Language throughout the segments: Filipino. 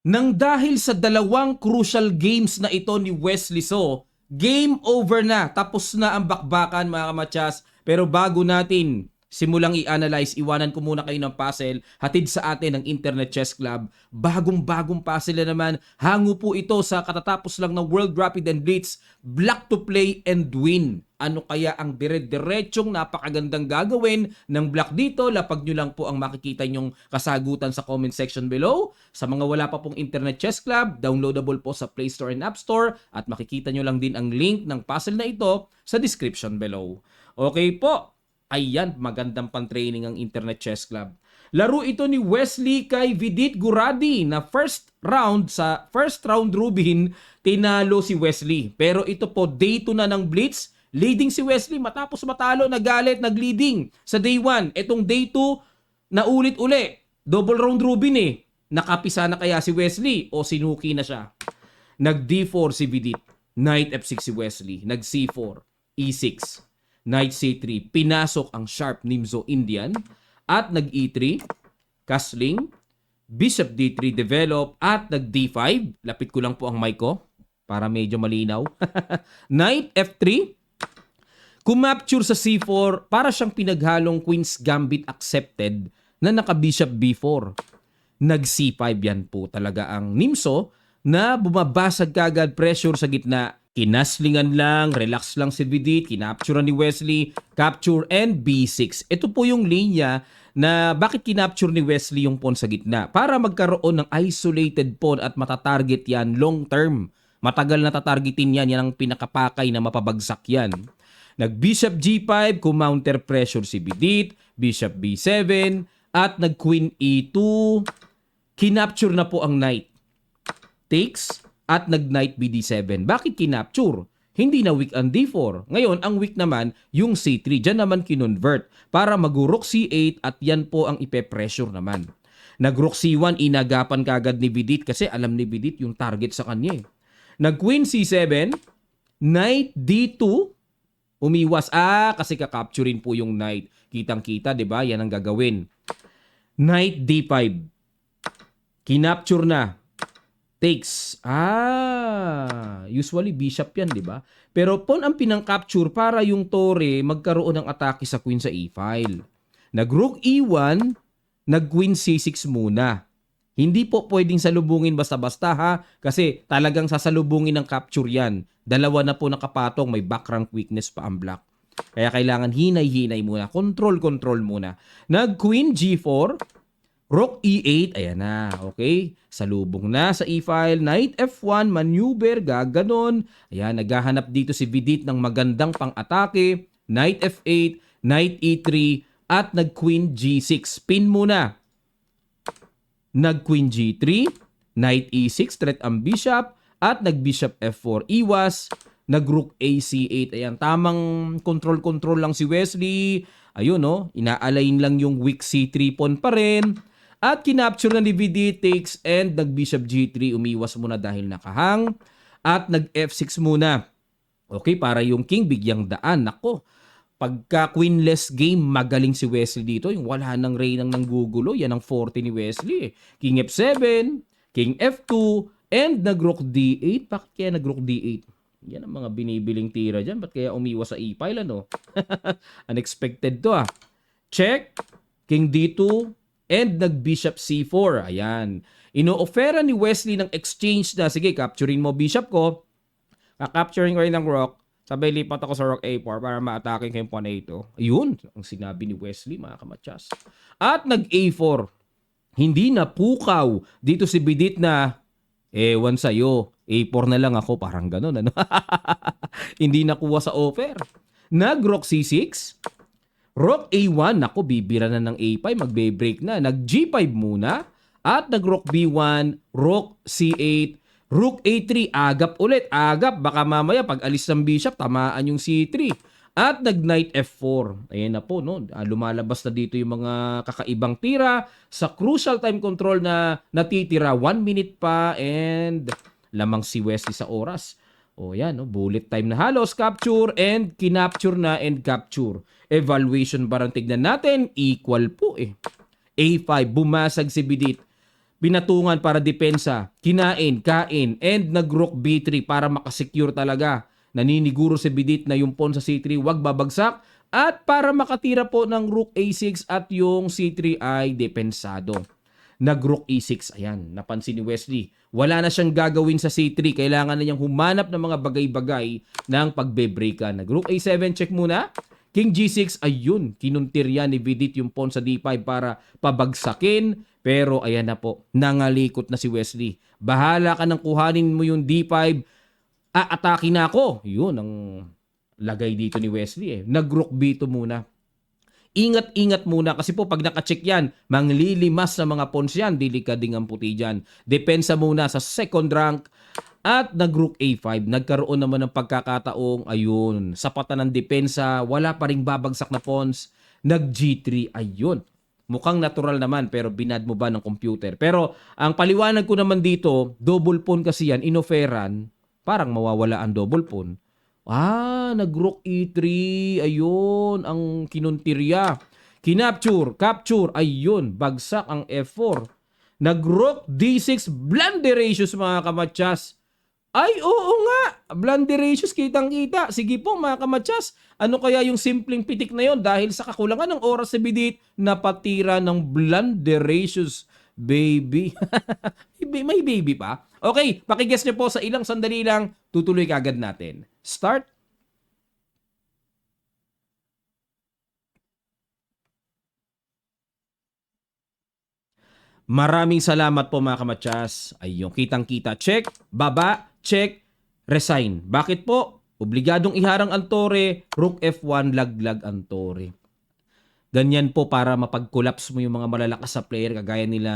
Nang dahil sa dalawang crucial games na ito ni Wesley So, game over na. Tapos na ang bakbakan mga kamatsas. Pero bago natin simulang i-analyze, iwanan ko muna kayo ng puzzle. Hatid sa atin ng Internet Chess Club. Bagong-bagong puzzle na naman. Hango po ito sa katatapos lang ng World Rapid and Blitz. Black to play and win. Ano kaya ang dire-diretsong napakagandang gagawin ng Black dito? Lapag nyo lang po ang makikita nyong kasagutan sa comment section below. Sa mga wala pa pong Internet Chess Club, downloadable po sa Play Store and App Store at makikita nyo lang din ang link ng puzzle na ito sa description below. Okay po. Ayan, magandang pan-training ang Internet Chess Club. Laro ito ni Wesley kay Vidit Guradi na first round Rubin, tinalo si Wesley. Pero ito po, day 2 na ng Blitz, leading si Wesley matapos matalo, nagalit, nag-leading sa day 1. Itong day 2, naulit-uli. Double round Rubin eh. Nakapisa na kaya si Wesley o sinuki na siya? Nag-D4 si Vidit. Knight F6 si Wesley. Nag-C4. E6. Knight C3, pinasok ang sharp Nimzo Indian at nag-E3, castling, Bishop D3 develop at nag-D5. Lapit ko lang po ang mic ko para medyo malinaw. Knight F3, kumapture sa C4 para siyang pinaghalong Queen's Gambit accepted na naka-Bishop B4. Nag-C5 yan po talaga ang Nimzo na bumabasag kagad pressure sa gitna. Kinaslingan lang, relax lang si Vidit, kinapture ni Wesley, capture and B6. Ito po yung linya na bakit kinapture ni Wesley yung pawn sa gitna. Para magkaroon ng isolated pawn at matatarget yan long term. Matagal na tatargetin yan, yan ang pinakapakay na mapabagsak yan. Nag-Bishop G5, kumounter pressure si Vidit, Bishop B7, at nag-Queen E2, kinapture na po ang Knight. Takes, at nag-Knight BD7. Bakit kinapture? Hindi na weak ang D4. Ngayon, ang weak naman, yung C3. Diyan naman kinonvert para mag-Rook C8 at yan po ang ipe-pressure naman. Nag-Rook C1, inagapan kagad ni Vidit kasi alam ni Vidit yung target sa kanya eh. Nag-Queen C7, Knight D2, umiwas. Kasi kakapturein po yung Knight. Kitang-kita, di ba? Yan ang gagawin. Knight D5. Kinapture na. Takes. Usually bishop yan, di ba? Pero pawn ang pinang-capture para yung tore magkaroon ng atake sa queen sa e-file. Nag-rook e1, nag-queen c6 muna. Hindi po pwedeng salubungin basta-basta ha, kasi talagang sasalubungin ng capture yan. Dalawa na po nakapatong, may back rank weakness pa ang black. Kaya kailangan hinay-hinay muna, control muna. Nag-queen g4, Rook E8, ayan na, okay? Salubong na sa E-file, Knight F1, maneuver, gaganon. Ayan, naghahanap dito si Vidit ng magandang pang-atake. Knight F8, Knight E3, at nag-Queen G6. Pin muna. Nag-Queen G3, Knight E6, threat ang Bishop, at nag-Bishop F4, iwas. Nag-Rook AC8, ayan, tamang control lang si Wesley. Ayun, no? Ina-align lang yung weak C3 pawn pa rin. At kinapture na ni Vidit, takes, and nag-Bishop G3, umiwas muna dahil nakahang. At nag-F6 muna. Okay, para yung king bigyang daan. Nako, pagka queenless game, magaling si Wesley dito. Yung wala nang reynang nanggugulo, yan ang 40 ni Wesley. King F7, King F2, and nag-Rook D8. Bakit kaya nag-Rook D8? Yan ang mga binibiling tira dyan. Ba't kaya umiwas sa e-file, ano? Unexpected to, Check, King D2, and nag-Bishop C4. Ayan. Ino-offera ni Wesley ng exchange na, sige, capturing mo Bishop ko. Kakapturing ko rin ng Rook. Sabay lipat ako sa Rook A4 para ma-atake kayong pawn A2. Ayun, ang sinabi ni Wesley, mga kamatsas. At nag-A4. Hindi na pukaw dito si Vidit na, ewan sa'yo, A4 na lang ako. Parang ganun, ano? Hindi nakuha sa offer. Nag-Rook C6. Rook A1, nako, bibira na ng A5, magbe-break na. Nag-G5 muna, at nag-Rook B1, Rook C8, Rook A3, agap ulit, baka mamaya pag alis ng Bishop, tamaan yung C3. At nag-Knight F4. Ayan na po, no? Lumalabas na dito yung mga kakaibang tira sa crucial time control na natitira. 1 minute pa and lamang si Wesley sa oras. O yan, no? Bullet time na halos, capture and kinapture na and capture. Evaluation parang tignan natin, equal po eh. A5, bumasag si Vidit. Pinatungan para depensa, kinain, kain, and nag-rook B3 para makasecure talaga. Naniniguro si Bidit na yung pawn sa C3 wag babagsak at para makatira po ng rook A6 at yung C3 ay depensado. Nag-rook E6, ayan, napansin ni Wesley. Wala na siyang gagawin sa C3, kailangan na niyang humanap ng mga bagay-bagay ng pagbe-breakan. Nag-rook A7, check muna. King G6, ayun, kinuntirya ni Vidit yung pawn sa D5 para pabagsakin. Pero ayan na po, nangalikot na si Wesley. Bahala ka nang kuhanin mo yung D5, aatake na ako. Yun ang lagay dito ni Wesley eh. Nag-rook B2 muna. Ingat-ingat muna kasi po pag nakacheck yan, manglilimas sa mga pawns yan, delikading ang puti dyan. Depensa muna sa second rank at nag-rook A5. Nagkaroon naman ng pagkakataong, ayun, sapatan ng depensa, wala pa ring babagsak na pawns, nag-G3, ayun. Mukhang natural naman pero binad mo ba ng computer? Pero ang paliwanag ko naman dito, double pawn kasi yan, inoferan, parang mawawala ang double pawn. Nag-rook E3. Ayun, ang kinuntirya. Kinapture, capture. Ayun, bagsak ang F4. Nag-rook D6. Blunderacious mga kamatsas. Ay, oo nga. Blunderacious, kitang-kita. Sige po mga kamatsas. Ano kaya yung simpleng pitik na yon? Dahil sa kakulangan ng oras sa Bidit, napatira ng Blunderacious baby. May baby pa? Okay, pakiguess nyo po sa ilang sandali lang. Tutuloy kagad natin. Start. Maraming salamat po mga kamatsas. Ayun, kitang-kita. Check, baba, check, resign. Bakit po? Obligadong iharang ang tore, rook F1, laglag ang tore. Ganyan po para mapag-collapse mo yung mga malalakas sa player kagaya nila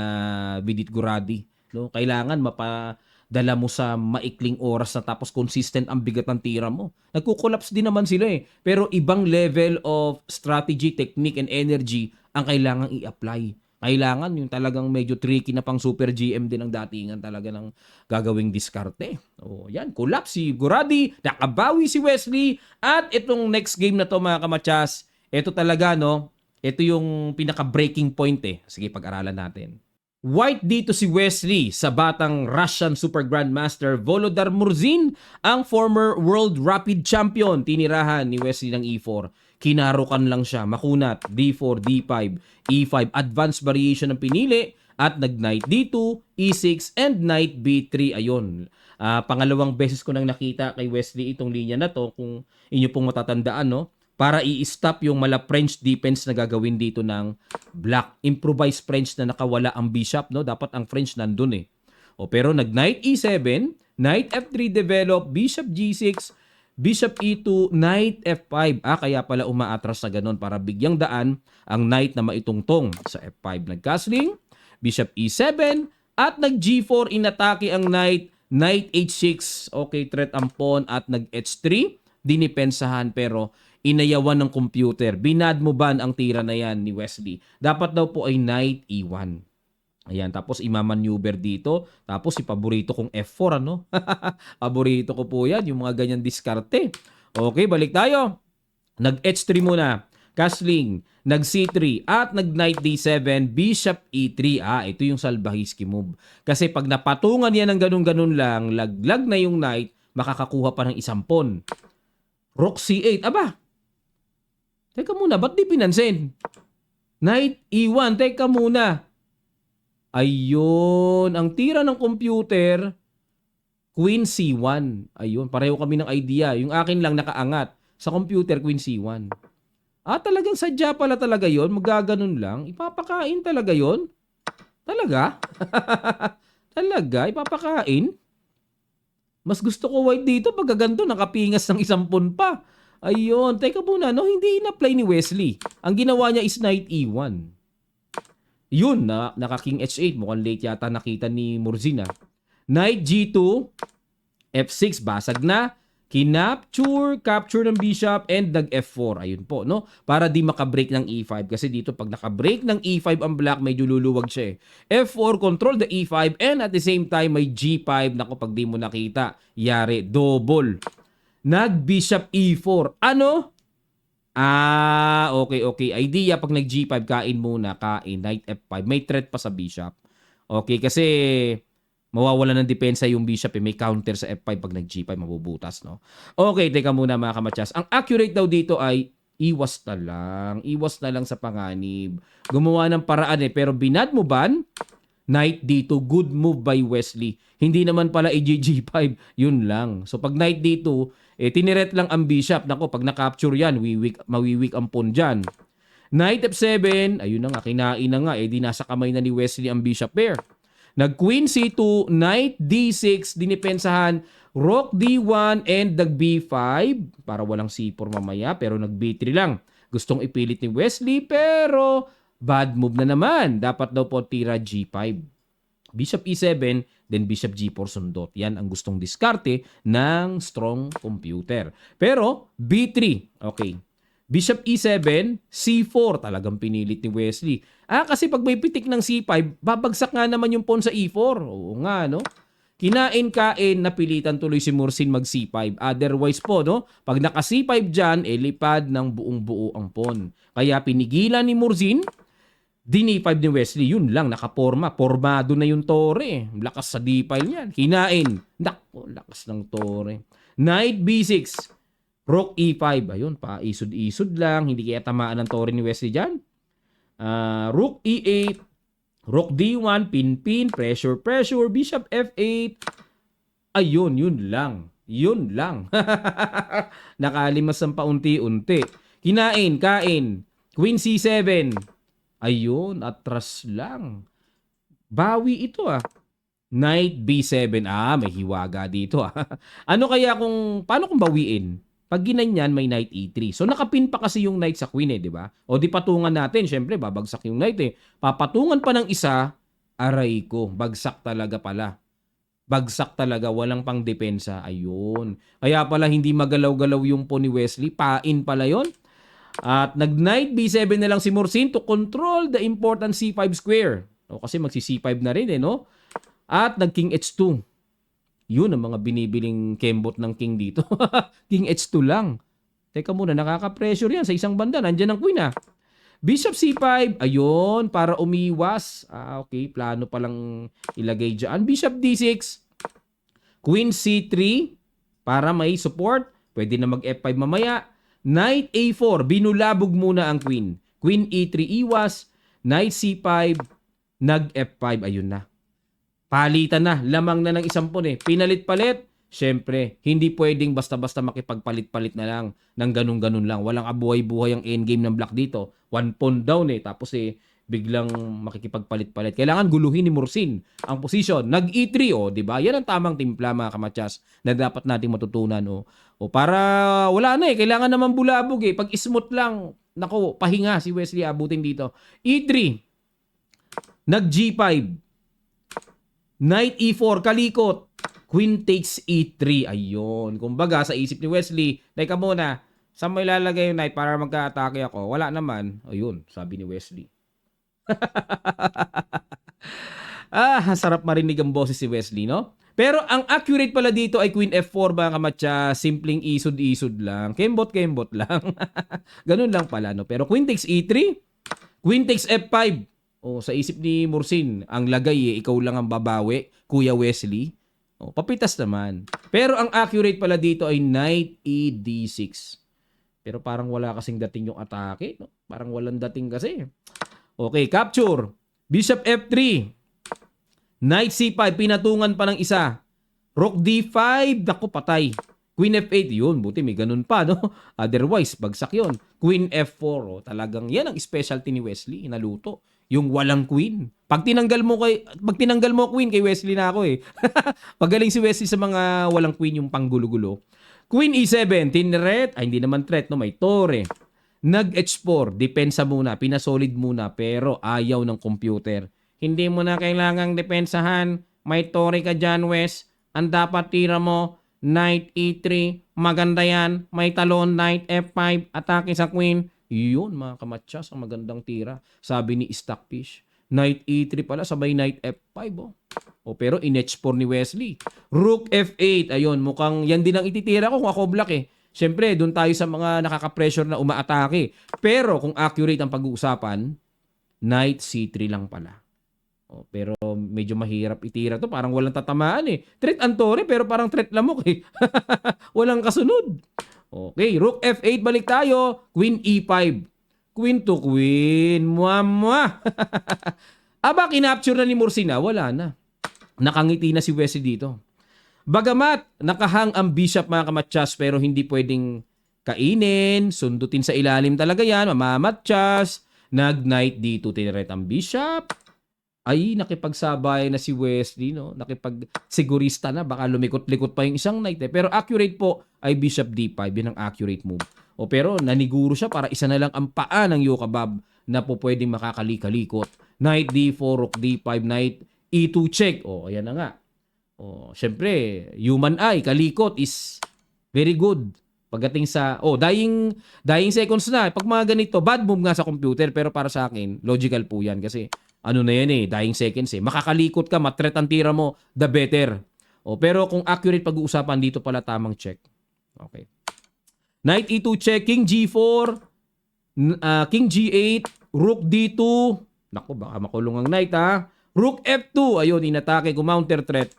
Vidit Guradi. No? Kailangan mapadala mo sa maikling oras na tapos consistent ang bigat ng tira mo. Nagko-collapse din naman sila eh. Pero ibang level of strategy, technique, and energy ang kailangang i-apply. Kailangan yung talagang medyo tricky na pang super GM din ang datingan talaga ng gagawing diskarte. O yan, collapse si Guradi, nakabawi si Wesley, at itong next game na to mga kamatsas, ito talaga no, ito yung pinaka-breaking point eh. Sige, pag-aralan natin. White dito si Wesley sa batang Russian Super Grandmaster Volodar Murzin, ang former World Rapid Champion. Tinirahan ni Wesley ng E4. Kinarukan lang siya, makunat, D4, D5, E5, advanced variation ang pinili, at nag-Knight D2, E6, and Knight B3. Ayun. Pangalawang beses ko nang nakita kay Wesley itong linya na to, kung inyo pong matatandaan, no? Para i-stop yung mala French defense na gagawin dito ng black. Improvised French na nakawala ang bishop, no? Dapat ang French nandun eh. Pero nag-Knight E7, Knight F3 develop, Bishop G6, Bishop E2, Knight F5. Kaya pala umaatras na ganun para bigyang daan ang Knight na maitungtong sa F5. Nag-castling, Bishop E7, at nag-G4, inatake ang Knight, Knight H6. Okay, threat ang pawn at nag-H3. Dinipensahan pero inayawan ng computer. Binad mo ban ang tira na yan ni Wesley. Dapat daw po ay Knight E1. Ayan, tapos imamaneuver dito. Tapos ipaborito kong F4, ano? Paborito ko po yan, yung mga ganyan diskarte. Okay, balik tayo. Nag-H3 muna. Castling, nag-C3, at nag-Knight D7, Bishop E3. Ito yung Salbahiski move. Kasi pag napatungan yan ng ganun-ganun lang, laglag na yung Knight, makakakuha pa ng isang pawn. Rook C8. Aba! Teka muna, ba't di pinansin? Knight E1, teka muna. Ayun, ang tira ng computer, Queen C1. Ayun, pareho kami ng idea. Yung akin lang nakaangat. Sa computer, Queen C1. Talagang sadya pala talaga yon. Magaganon lang. Ipapakain talaga yon. Talaga? Talaga? Ipapakain? Mas gusto ko white dito pag ganito, nakapingas ng isang pawn pa. Ayun, teka muna, no? Hindi in-apply ni Wesley. Ang ginawa niya is Knight E1. Yun, naka-King H8. Mukhang late yata nakita ni Murzina. Knight G2, F6, basag na. Kinapture, capture ng bishop, and nag-F4. Ayun po, no? Para di makabreak ng E5. Kasi dito, pag nakabreak ng E5 ang black, medyo luluwag siya eh. F4, control the E5, and at the same time, may G5. Naku, pag di mo nakita, yari, double. Nag-bishop E4. Ano? Okay. Idea, pag nag-G5, kain muna, kain. Knight F5. May threat pa sa bishop. Okay, kasi mawawala ng depensa yung bishop eh. May counter sa F5 pag nag-G5, mabubutas, no? Okay, teka muna mga kamatsas. Ang accurate daw dito ay iwas na lang. Iwas na lang sa panganib. Gumawa ng paraan eh, pero binad mo ban? Knight D2, good move by Wesley. Hindi naman pala i-G5, yun lang. So pag Knight D2, eh, tiniret lang ang bishop. Nako, pag na-capture yan, mawiwik ang pawn dyan. Knight F7, ayun na nga, kinain na nga, eh di nasa kamay na ni Wesley ang bishop pair. Nag-Queen C2, Knight D6, dinipensahan, Rook D1 and nag-B5 para walang C4 mamaya pero nag-B3 lang. Gustong ipilit ni Wesley pero bad move na naman. Dapat daw po tira G5. Bishop E7, then Bishop G4 sundot. Yan ang gustong diskarte ng strong computer. Pero B3, okay. Bishop E7, C4, talagang pinilit ni Wesley. Kasi pag may pitik ng C5, babagsak nga naman yung pawn sa E4. Oo nga, no? Kinain-kain, napilitan tuloy si Mursin mag C5. Otherwise po, no? Pag naka C5 dyan, lipad ng buong-buo ang pawn. Kaya pinigilan ni Mursin, D5 ni Wesley, yun lang, nakaporma. Formado na yung tore. Lakas sa D-file niyan. Kinain. Nako, lakas ng tore. Knight B6. Rook E5. Ayun, isod-isod lang. Hindi kaya tamaan ng tore ni Wesley dyan. Rook E8. Rook D1. Pin-pin. Pressure. Bishop F8. Ayun, yun lang. Yun lang. Nakalimas ang paunti-unti. Kinain, kain. Queen C7. Ayun, atras lang. Bawi ito Knight B7. May hiwaga dito paano kung bawiin? Pag ginanyan, may Knight E3. So nakapin pa kasi yung Knight sa Queen di ba? O di patungan natin, syempre babagsak yung Knight Papatungan pa ng isa, aray ko, bagsak talaga pala. Bagsak talaga, walang pang depensa. Ayun. Kaya pala hindi magalaw-galaw yung pawn ni Wesley. Pain pala yon. At nag-Knight B7 na lang si Mursin to control the important C5 square. Kasi magsi-C5 na rin no? At nag-King H2. Yun ang mga binibiling kembot ng King dito. King H2 lang. Teka muna, nakaka-pressure yan sa isang banda. Nandiyan ang Queen Bishop C5. Ayun, para umiwas. Okay, plano palang ilagay dyan. Bishop D6. Queen C3. Para may support. Pwede na mag-F5 mamaya. Knight A4, binulabog muna ang Queen. Queen E3, iwas. Knight C5, nag-F5, ayun na. Palitan na, lamang na ng isang pawn Pinalit-palit, syempre, hindi pwedeng basta-basta makipagpalit-palit na lang ng ganun-ganun lang. Walang abuhay-buhay ang endgame ng black dito. One pawn down tapos biglang makikipagpalit-palit. Kailangan guluhin ni Mursin ang posisyon. Nag-E3, di ba? Yan ang tamang timpla, mga kamatsas, na dapat nating matutunan, O para wala na kailangan naman bulabog Pag smooth lang, nako, pahinga si Wesley abutin dito. E3, nag-G5, Knight E4, kalikot, Queen takes E3, ayun. Kumbaga, sa isip ni Wesley, teka muna, saan mo ilalagay yung Knight para magka-atake ako? Wala naman. Ayun, sabi ni Wesley. Sarap marinig ang boses si Wesley, no? Pero ang accurate pala dito ay Queen F4, mga kamatcha. Simpleng isod-isod lang. Kembot-kembot lang. Ganun lang pala, no? Pero Queen takes E3, Queen takes F5. Sa isip ni Mursin, ang lagay ikaw lang ang babawi, Kuya Wesley. Papitas naman. Pero ang accurate pala dito ay Knight E6. Pero parang wala kasing dating yung atake, no? Parang walang dating kasi. Okay, capture. Bishop F3. Knight C5, pinatungan pa ng isa. Rook D5, naku, patay. Queen F8, yun, buti may ganun pa, no? Otherwise, bagsak yun. Queen F4, talagang yan ang specialty ni Wesley, naluto. Yung walang queen. Pag tinanggal mo queen kay Wesley na ako Pagaling si Wesley sa mga walang queen, yung panggulo-gulo. Queen E7, tinret, hindi naman threat, no? May tore. Nag-H4, depensa muna, pinasolid muna, pero ayaw ng computer. Hindi mo na kailangang depensahan. May tore ka dyan, Wes. Ang dapat tira mo, Knight E3. Maganda yan. May talon, Knight F5. Atake sa Queen. Yun, mga kamatsas, ang magandang tira. Sabi ni Stockfish. Knight E3 pala, sabay Knight F5. Pero in-H4 ni Wesley. Rook F8. Ayun, mukhang yan din ang ititira ko kung ako black Siyempre, doon tayo sa mga nakaka-pressure na umaatake. Pero kung accurate ang pag-uusapan, Knight C3 lang pala. Pero medyo mahirap itira to. Parang walang tatamaan eh. Threat Antore pero parang threat lamok eh. Walang kasunod. Okay, Rook F8 balik tayo. Queen E5. Queen to queen. Mwah. Aba, kinapture na ni Mursina. Wala na. Nakangiti na si Wesley dito. Bagamat nakahang ang bishop mga kamatsas pero hindi pwedeng kainin, sundutin sa ilalim talaga yan, mamamatsas, nag-knight dito, tinret ang bishop. Ay, nakipagsabay na si Wesley, no? Nakipagsigurista na, baka lumikot-likot pa yung isang knight eh. Pero accurate po ay bishop d5, yun ang accurate move. Pero naniguro siya para isa na lang ang paa ng Yokabab na po pwedeng makakalikot. Knight d4, rook d5, knight e2 check. Ayan na nga. Syempre, human eye, kalikot is very good. Pagdating sa, dying seconds na. Pag mga ganito, bad move nga sa computer, pero para sa akin, logical po yan. Kasi, ano na yan dying seconds Makakalikot ka, matret ang tira mo, the better. Pero kung accurate pag-uusapan, dito pala tamang check. Okay. Knight e2 check, king g4, king g8, rook d2. Naku, baka makulong ang knight ha. Rook f2, ayun, inatake, counter threat.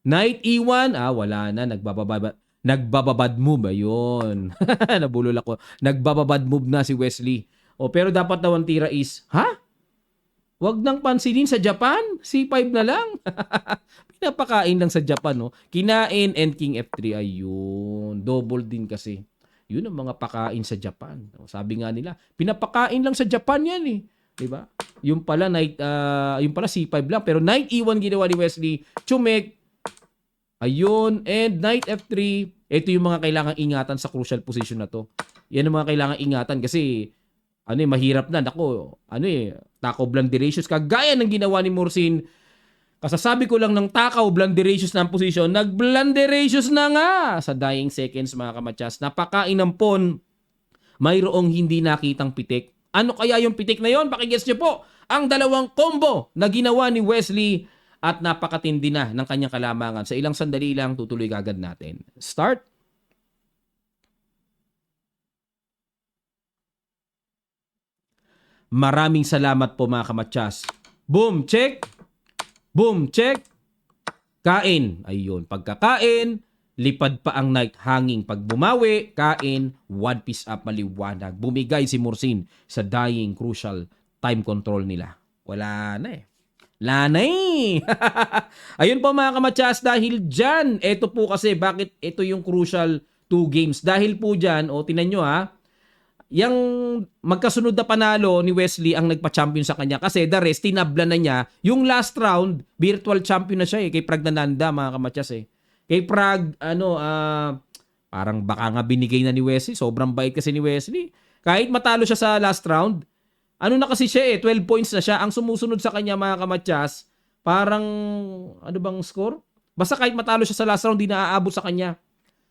Knight e1, wala na, nagbababad move, ayun. Nabulol ako. Nagbababad move na si Wesley. Pero dapat daw ang tira is, wag nang pansinin sa Japan, C5 na lang. Pinapakain lang sa Japan, no? Kinain and king f3, ayun. Double din kasi. Yun ang mga pakain sa Japan. Sabi nga nila, pinapakain lang sa Japan yan eh. Diba? Yung pala C5 lang, pero knight e1 ginawa ni Wesley. Chumek. Ayun, and knight f3. Ito yung mga kailangang ingatan sa crucial position na to. Yan ang mga kailangang ingatan kasi mahirap na. Takaw blunderacious. Kagaya ng ginawa ni Mursin. Kasasabi ko lang ng takaw blunderacious na ang position. Nag-blunderacious na nga sa dying seconds mga kamatsas. Napakainampon. Mayroong hindi nakitang pitik. Ano kaya yung pitik na yon? Pakiguess nyo po ang dalawang combo na ginawa ni Wesley at napakatindi na ng kanyang kalamangan. Sa ilang sandali lang, tutuloy agad natin. Start. Maraming salamat po mga kamatsas. Boom, check. Boom, check. Kain. Ayun, pagkakain, lipad pa ang knight hanging. Pag bumawi, kain, one piece up, maliwanag. Bumigay si Mursin sa dying crucial time control nila. Wala na eh. Lanay! Ayun po mga kamatsas, dahil dyan, ito po kasi, bakit ito yung crucial 2 games? Dahil po dyan, tinan nyo yung magkasunod na panalo ni Wesley ang nagpa-champion sa kanya kasi the rest, tinabla na niya. Yung last round, virtual champion na siya kay Pragnananda mga kamatsas Kay Prag, parang baka nga binigay na ni Wesley. Sobrang bait kasi ni Wesley. Kahit matalo siya sa last round, na kasi siya 12 points na siya. Ang sumusunod sa kanya mga kamatsas, parang, bang score? Basta kahit matalo siya sa last round, di na aabot sa kanya.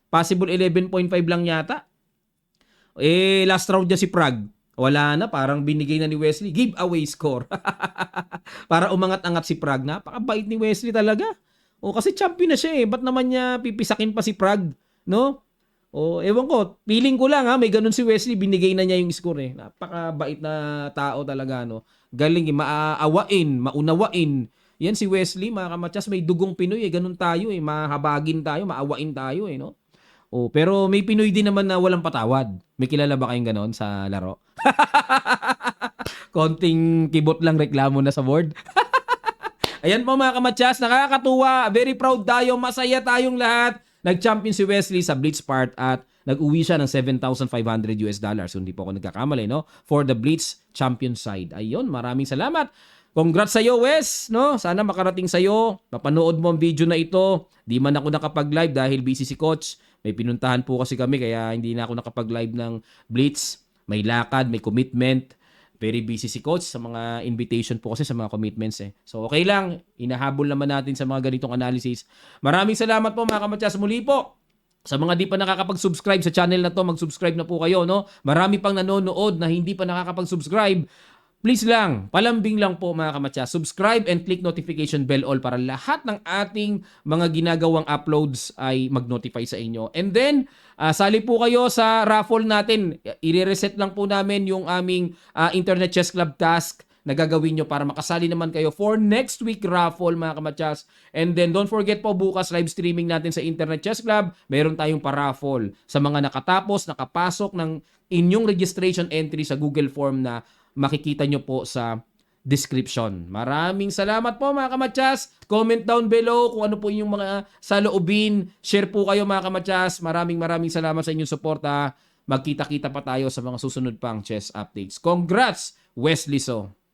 Possible 11.5 lang yata. Last round niya si Prague. Wala na, parang binigay na ni Wesley. Giveaway score. Para umangat-angat si Prague. Napakabait ni Wesley talaga. Kasi champion na siya Ba't naman niya pipisakin pa si Prague? No? Ewan ko. Feeling ko lang may ganun si Wesley. Binigay na niya yung score Napakabait na tao talaga, no? Galing maaawain, maunawain. Yan si Wesley, mga kamatsas, may dugong Pinoy Ganun tayo mahabagin tayo, maawain tayo no? Pero may Pinoy din naman na walang patawad. May kilala ba kayong ganon sa laro? Konting kibot lang reklamo na sa board. Ayan po mga kamatsas, nakakatuwa. Very proud tayo, masaya tayong lahat. Nag-champion si Wesley sa Blitz part at nag-uwi siya ng $7,500. So, hindi po ako nagkakamali, no? For the Blitz champion side. Ayun, maraming salamat. Congrats sa iyo, Wes, no? Sana makarating sa iyo. Mapanood mo ang video na ito. Di man ako nakapag-live dahil busy si Coach. May pinuntahan po kasi kami kaya hindi na ako nakapag-live ng Blitz. May lakad, may commitment. Very busy si Coach sa mga invitation po kasi sa mga commitments So okay lang, inahabol naman natin sa mga ganitong analysis. Maraming salamat po mga kamatsas. Muli po, sa mga di pa nakakapag-subscribe sa channel na to, mag-subscribe na po kayo, no? Marami pang nanonood na hindi pa nakakapag-subscribe. Please lang, palambing lang po mga kamatsas. Subscribe and click notification bell all para lahat ng ating mga ginagawang uploads ay mag-notify sa inyo. And then, sali po kayo sa raffle natin. I-reset lang po namin yung aming Internet Chess Club task na gagawin nyo para makasali naman kayo for next week raffle mga kamatsas. And then don't forget po bukas live streaming natin sa Internet Chess Club. Meron tayong paraffle sa mga nakatapos, nakapasok ng inyong registration entry sa Google Form na makikita nyo po sa description. Maraming salamat po mga kamatsas. Comment down below kung ano po yung mga saloobin. Share po kayo mga kamatsas. Maraming salamat sa inyong suporta. Magkita-kita pa tayo sa mga susunod pang chess updates. Congrats, Wesley So.